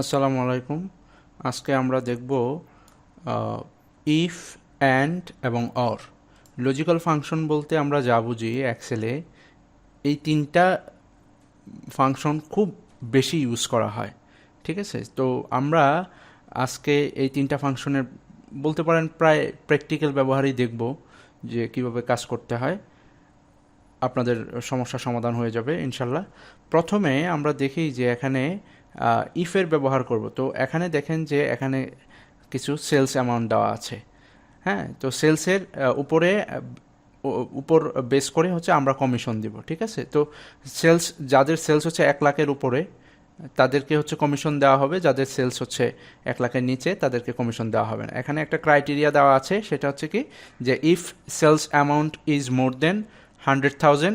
আসসালামু আলাইকুম। আজকে আমরা দেখব ইফ, অ্যান্ড এবং অর। লজিক্যাল ফাংশন বলতে আমরা যা বুঝি এক্সেলে এই তিনটা ফাংশন খুব বেশি ইউজ করা হয়, ঠিক আছে? তো আমরা আজকে এই তিনটা ফাংশনের বলতে পারেন প্রায় প্র্যাকটিক্যাল ব্যবহারই দেখব, যে কিভাবে কাজ করতে হয়। আপনাদের সমস্যার সমাধান হয়ে যাবে ইনশাল্লাহ। প্রথমে আমরা দেখি যে এখানে ইফের ব্যবহার করব। তো এখানে দেখেন যে এখানে কিছু সেলস অ্যামাউন্ট দেওয়া আছে। হ্যাঁ, তো সেলসের উপর বেস করে হচ্ছে আমরা কমিশন দিব, ঠিক আছে? তো যাদের সেলস হচ্ছে 1,00,000-এর উপরে তাদেরকে হচ্ছে কমিশন দেওয়া হবে, যাদের সেলস হচ্ছে 1,00,000-এর নিচে তাদেরকে কমিশন দেওয়া হবে না। এখানে একটা ক্রাইটেরিয়া দেওয়া আছে, সেটা হচ্ছে কি, যে if sales amount is more than 100,000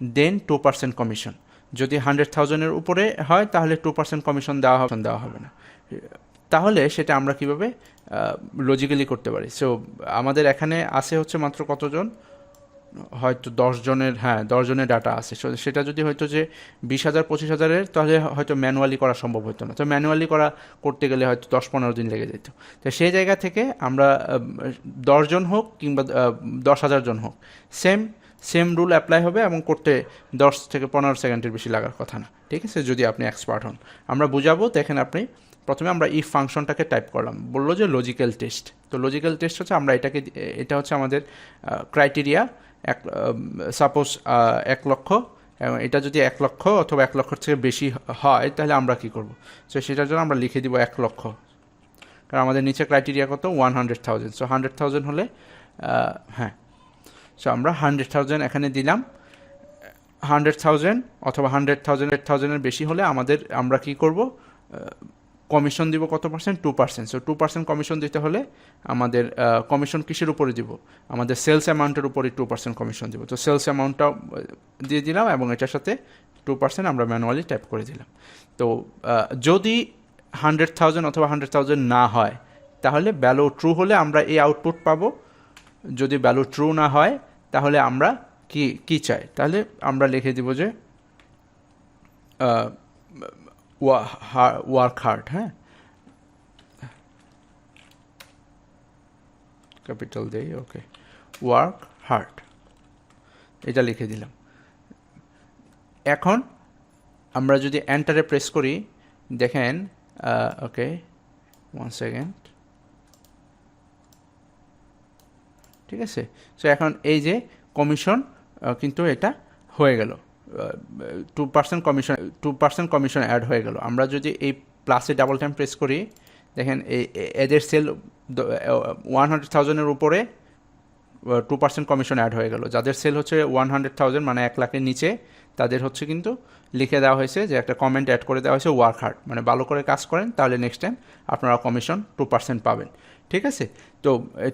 then 2% commission. যদি 100,000-এর উপরে হয় তাহলে 2% কমিশন দেওয়া হবে না। তাহলে সেটা আমরা কিভাবে লজিক্যালি করতে পারি? সো আমাদের এখানে আছে হচ্ছে মাত্র কতজন, হয়তো 10 জনের ডাটা আছে। সেটা যদি হয়তো যে 20,000 25,000-এর, তাহলে হয়তো ম্যানুয়ালি করা সম্ভব হতো না। তো ম্যানুয়ালি করতে গেলে হয়তো 10-15 দিন লেগে যেত। তো সেই জায়গা থেকে আমরা 10 জন হোক কিংবা 10,000 জন হোক, সেম রুল অ্যাপ্লাই হবে এবং করতে 10 থেকে 15 সেকেন্ডের বেশি লাগার কথা না, ঠিক আছে? যদি আপনি এক্সপার্ট হন। আমরা বুঝাবো। দেখেন, আপনি প্রথমে আমরা ইফ ফাংশনটাকে টাইপ করলাম, বললো যে লজিক্যাল টেস্ট। তো লজিক্যাল টেস্ট হচ্ছে আমরা এটা হচ্ছে আমাদের ক্রাইটেরিয়া। সাপোজ 1,00,000, এবং এটা যদি 1,00,000 অথবা 1,00,000 থেকে বেশি হয় তাহলে আমরা কি করব? তো সেটার জন্য আমরা লিখে দিব 1,00,000, কারণ আমাদের নিচে ক্রাইটেরিয়া কত, 100,000। সো 100,000 হলে হ্যাঁ, সো আমরা 100,000 এখানে দিলাম। 100,000 অথবা 100,000-এর বেশি হলে আমরা কি করব, কমিশন দিব কত পার্সেন্ট, 2%। সো 2% কমিশন দিতে হলে আমাদের কমিশন কিসের উপরে দিব, আমাদের সেলস অ্যামাউন্টের উপরে 2% কমিশন দিব। তো সেলস অ্যামাউন্টটাও দিয়ে দিলাম এবং এটার সাথে 2% আমরা ম্যানুয়ালি টাইপ করে দিলাম। তো যদি 100,000 অথবা 100,000 না হয়, তাহলে ভ্যালু ট্রু হলে আমরা এই আউটপুট পাবো। যদি ভ্যালু ট্রু না হয় তাহলে আমরা কি চাই, তাহলে আমরা লিখে দিব যে ওয়ার্ক হার্ড। হ্যাঁ, ক্যাপিটাল দেই, ওকে, ওয়ার্ক হার্ড, এটা লিখে দিলাম। এখন আমরা যদি এন্টারে প্রেস করি, দেখেন, ওকে, 1 সেকেন্ড, ঠিক আছে? সো এখন এই যে কমিশন কিন্তু এটা হয়ে গেল, 2% কমিশন অ্যাড হয়ে গেল। আমরা যদি এই প্লাসে ডাবল টাইম প্রেস করি, দেখেন এদের সেল 100,000-এর উপরে 2% কমিশন অ্যাড হয়ে গেল। যাদের সেল হচ্ছে 100,000 মানে 1,00,000-এর নিচে, তাদের হচ্ছে কিন্তু লিখে দেওয়া হয়েছে, যে একটা কমেন্ট অ্যাড করে দেওয়া হয়েছে, ওয়ার্ক হার্ড, মানে ভালো করে কাজ করেন, তাহলে নেক্সট টাইম আপনারা কমিশন 2% পাবেন, ঠিক আছে? তো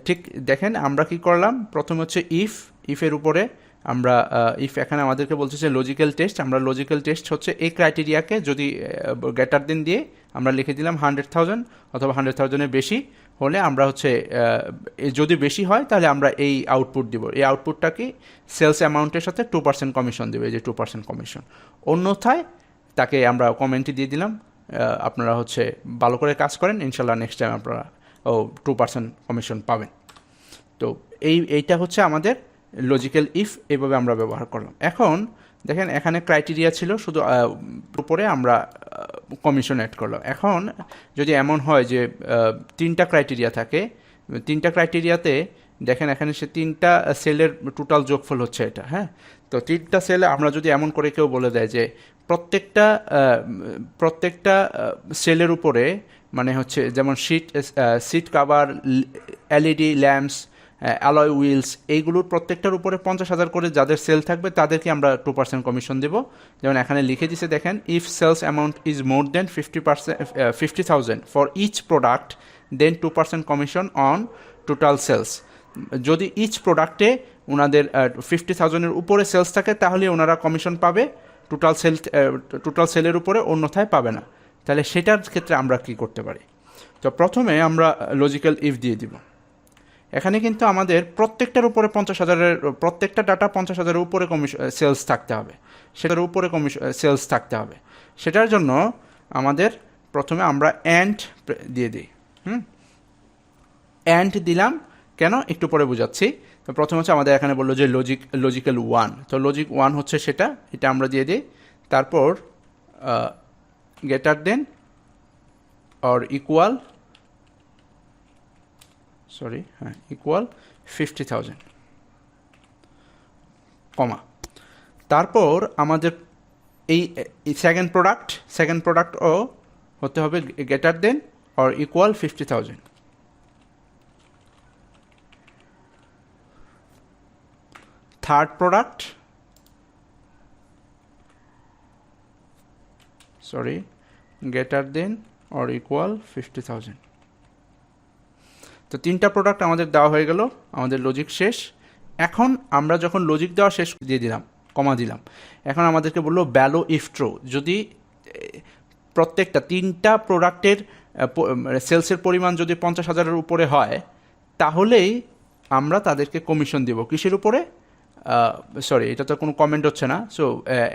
ঠিক দেখেন আমরা কি করলাম, প্রথমে হচ্ছে ইফের উপরে আমরা এখানে আমাদেরকে বলছে যে লজিক্যাল টেস্ট। আমরা লজিক্যাল টেস্ট হচ্ছে এই ক্রাইটেরিয়াকে যদি গ্রেটার দেন দিয়ে আমরা লিখে দিলাম 100,000 অথবা 100,000-এর বেশি হলে আমরা হচ্ছে যদি বেশি হয় তাহলে আমরা এই আউটপুট দিব। এই আউটপুটটা কি, সেলস অ্যামাউন্টের সাথে 2% কমিশন দেবে, এই যে 2% কমিশন। অন্যথায় তাকে আমরা কমেন্টই দিয়ে দিলাম, আপনারা হচ্ছে ভালো করে কাজ করেন, ইনশাল্লাহ নেক্সট টাইম আপনারা 2% কমিশন পাবেন। তো এইটা হচ্ছে আমাদের লজিক্যাল ইফ, এভাবে আমরা ব্যবহার করলাম। এখন দেখেন, এখানে ক্রাইটেরিয়া ছিল শুধু, উপরে আমরা কমিশন অ্যাড করলাম। এখন যদি এমন হয় যে 3টা ক্রাইটেরিয়া থাকে, 3টা ক্রাইটেরিয়াতে দেখেন এখানে সে 3টা সেলের টোটাল যোগফল হচ্ছে এটা। হ্যাঁ, তো 3টা সেলে আমরা যদি এমন করে কেউ বলে দেয় যে প্রত্যেকটা সেলের উপরে, মানে হচ্ছে যেমন seat cover, LED lamps, alloy wheels, এইগুলোর প্রত্যেকটার উপরে 50,000 করে যাদের সেল থাকবে তাদেরকে আমরা 2% কমিশন দেব। যেমন এখানে লিখে দিছে, দেখেন, if sales amount is more than 50,000 for each product then 2% commission on total sales. যদি ইচ প্রোডাক্টে ওনাদের 50,000-এর উপরে সেলস থাকে তাহলে ওনারা কমিশন পাবে টোটাল সেলের উপরে, অন্যথায় পাবে না। তাহলে সেটার ক্ষেত্রে আমরা কি করতে পারি? তো প্রথমে আমরা লজিক্যাল ইফ দিয়ে দিব। এখানে কিন্তু আমাদের প্রত্যেকটার উপরে 50,000-এর, প্রত্যেকটা ডাটা 50,000-এর উপরে সেলস থাকতে হবে, সেটার উপরে সেলস থাকতে হবে। সেটার জন্য আমাদের প্রথমে আমরা অ্যান্ড দিয়ে দিই। অ্যান্ড দিলাম কেন একটু পরে বোঝাচ্ছি। তো প্রথমে হচ্ছে আমাদের এখানে বললো যে লজিক্যাল 1, তো লজিক 1 হচ্ছে সেটা, এটা আমরা দিয়ে দিই। তারপর greater than or equal equal 50,000 কমা। তারপর আমাদের এই সেকেন্ড প্রোডাক্টও হতে হবে greater than or equal 50,000। Third product greater than or equal 50,000। তো 3টা প্রোডাক্ট আমাদের দেওয়া হয়ে গেল, আমাদের লজিক শেষ। এখন আমরা যখন লজিক দেওয়া শেষ দিয়ে দিলাম, কমা দিলাম, এখন আমাদেরকে বললো ভ্যালু ইফ ট্রু, যদি প্রত্যেকটা 3টা প্রোডাক্টের সেলসের পরিমাণ যদি 50,000-এর উপরে হয়, তাহলেই আমরা তাদেরকে কমিশন দেব। কিসের উপরে? এটা তো কোনো কমেন্ট হচ্ছে না। সো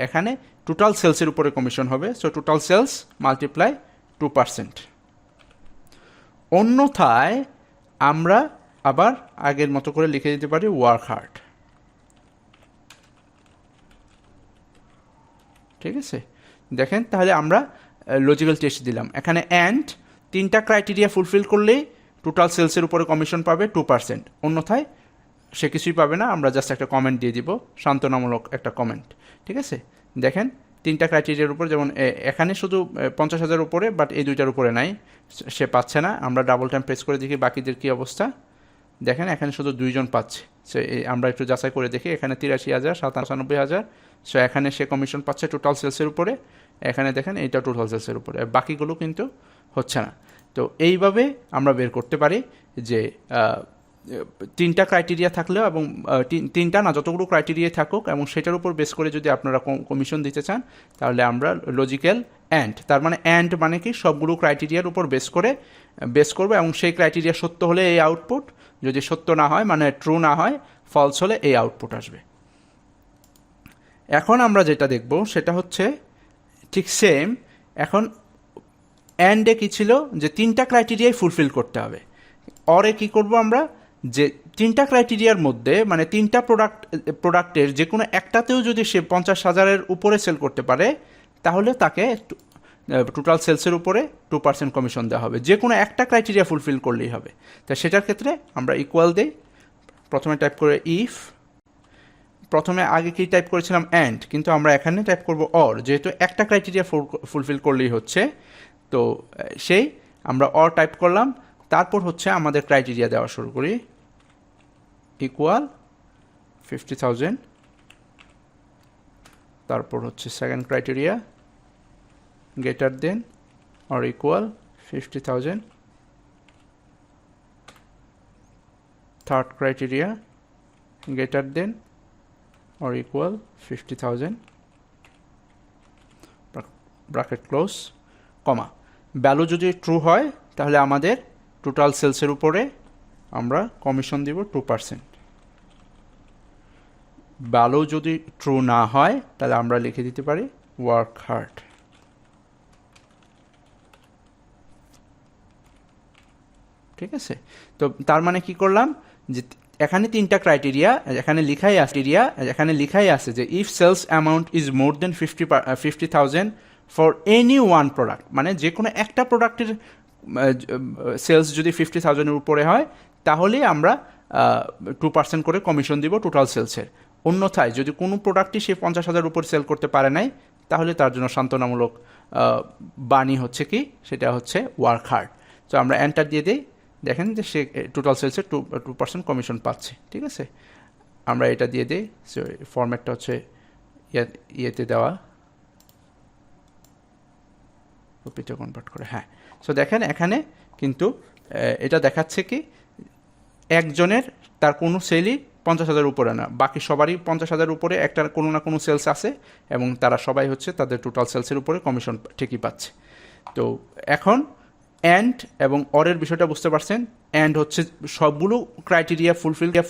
এখানে টোটাল সেলসের উপরে কমিশন হবে। So total sales multiply 2%। অন্যথায় আমরা আবার আগের মতো করে লিখে দিতে পারি ওয়ার্ক হার্ড। ঠিক আছে, দেখেন তাহলে আমরা লজিক্যাল টেস্ট দিলাম। এখানে অ্যান্ড 3টা ক্রাইটেরিয়া ফুলফিল করলেই টোটাল সেলসের উপরে কমিশন পাবে 2%, অন্যথায় সে কিছুই পাবে না। আমরা জাস্ট একটা কমেন্ট দিয়ে দিব, সান্ত্বনামূলক একটা কমেন্ট। ঠিক আছে, দেখেন 3টা ক্রাইটেরিয়ার উপর, যেমন এখানে শুধু 50,000 উপরে, বাট এই 2টার উপরে নাই, সে পাচ্ছে না। আমরা ডাবল টাইম প্রেস করে দেখি বাকিদের কি অবস্থা। দেখেন এখানে শুধু 2 জন পাচ্ছে। সো আমরা একটু যাচাই করে দেখি, এখানে 83,000, 97,000। সো এখানে সে কমিশন পাচ্ছে টোটাল সেলসের উপরে, এখানে দেখেন এইটা টোটাল সেলসের উপরে, বাকিগুলো কিন্তু হচ্ছে না। তো এইভাবে আমরা বের করতে পারি যে 3টা ক্রাইটেরিয়া থাকলেও, এবং 3টা না, যতগুলো ক্রাইটেরিয়া থাকুক, এবং সেটার উপর বেস করে যদি আপনারা কমিশন দিতে চান, তাহলে আমরা লজিক্যাল অ্যান্ড, তার মানে অ্যান্ড মানে কি সবগুলো ক্রাইটেরিয়ার উপর বেস করবো, এবং সেই ক্রাইটেরিয়া সত্য হলে এই আউটপুট, যদি সত্য না হয় মানে ট্রু না হয়, ফলস হলে এই আউটপুট আসবে। এখন আমরা যেটা দেখব সেটা হচ্ছে ঠিক সেম। এখন অ্যান্ডে কি ছিল, যে 3টা ক্রাইটেরিয়াই ফুলফিল করতে হবে। অরে কি করব আমরা, যে 3টা ক্রাইটেরিয়ার মধ্যে, মানে 3টা প্রোডাক্টের যে কোনো একটাতেও যদি সে 50,000-এর উপরে সেল করতে পারে, তাহলে তাকে টোটাল সেলসের উপরে 2% কমিশন দেওয়া হবে। যে কোনো একটা ক্রাইটেরিয়া ফুলফিল করলেই হবে। তা সেটার ক্ষেত্রে আমরা ইকুয়াল দিই, প্রথমে টাইপ করে ইফ, প্রথমে আগে কি টাইপ করেছিলাম অ্যান্ড, কিন্তু আমরা এখানে টাইপ করব অর, যেহেতু একটা ক্রাইটেরিয়া ফুলফিল করলেই হচ্ছে। তো সেই আমরা অর টাইপ করলাম, তারপর হচ্ছে আমাদের ক্রাইটেরিয়া দেওয়া শুরু করি, ইকুয়াল 50,000। তারপর হচ্ছে second criteria greater than or equal 50,000। Third criteria greater than or equal 50,000, bracket close, comma. Value যদি ট্রু হয়, তাহলে আমাদের টোটাল সেলসের উপরে আমরা কমিশন দিব 2%। ভ্যালু যদি ট্রু না হয়, তাহলে আমরা লিখে দিতে পারি ওয়ার্ক হার্ড। ঠিক আছে, তো তার মানে কি করলাম, যে এখানে 3টা ক্রাইটেরিয়া এখানে লেখাই আছে যে if sales amount is more than 50,000 for any one product, মানে যে কোনো একটা প্রোডাক্টের সেলস যদি 50,000-এর উপরে হয়, তাহলেই আমরা 2% করে কমিশন দিব টোটাল সেলসের। অন্যথায় যদি কোনো প্রোডাক্টই সে 50,000 উপর সেল করতে পারে নাই, তাহলে তার জন্য সান্ত্বনামূলক বাণী হচ্ছে কি, সেটা হচ্ছে ওয়ার্ক হার্ড। তো আমরা এন্টার দিয়ে দিই, দেখেন যে সে টোটাল সেলসের 2% কমিশন পাচ্ছে। ঠিক আছে, আমরা এটা দিয়ে দিই। সো ফরম্যাটটা হচ্ছে ইয়েতে দেওয়া, রুপিতে কনভার্ট করে। হ্যাঁ, সো দেখেন এখানে কিন্তু এটা দেখাচ্ছে কি, একজনের তার কোনো সেলই 50,000 উপরে না, বাকি সবারই 50,000 উপরে একটা কোনো না কোনো সেলস আছে, এবং তারা সবাই হচ্ছে তাদের টোটাল সেলসের উপরে কমিশন ঠিকই পাচ্ছে। তো এখন অ্যান্ড এবং অরের বিষয়টা বুঝতে পারছেন। অ্যান্ড হচ্ছে সবগুলো ক্রাইটেরিয়া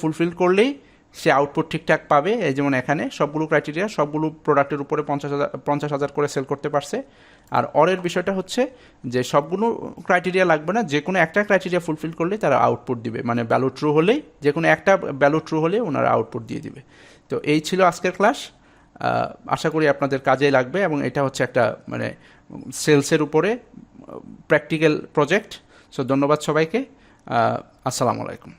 ফুলফিল করলেই সে আউটপুট ঠিকঠাক পাবে। এই যেমন এখানে সবগুলো ক্রাইটেরিয়া, সবগুলো প্রোডাক্টের উপরে 50,000 করে সেল করতে পারছে। আর অরের বিষয়টা হচ্ছে যে সবগুলো ক্রাইটেরিয়া লাগবে না, যে কোনো একটা ক্রাইটেরিয়া ফুলফিল করলেই তারা আউটপুট দিবে, মানে ভ্যালু ট্রু হলেই, যে কোনো একটা ভ্যালু ট্রু হলে ওনারা আউটপুট দিয়ে দিবে। তো এই ছিল আজকের ক্লাস। আশা করি আপনাদের কাজে লাগবে, এবং এটা হচ্ছে একটা মানে সেলসের উপরে প্র্যাকটিক্যাল প্রজেক্ট। সো ধন্যবাদ সবাইকে। আসসালামু আলাইকুম।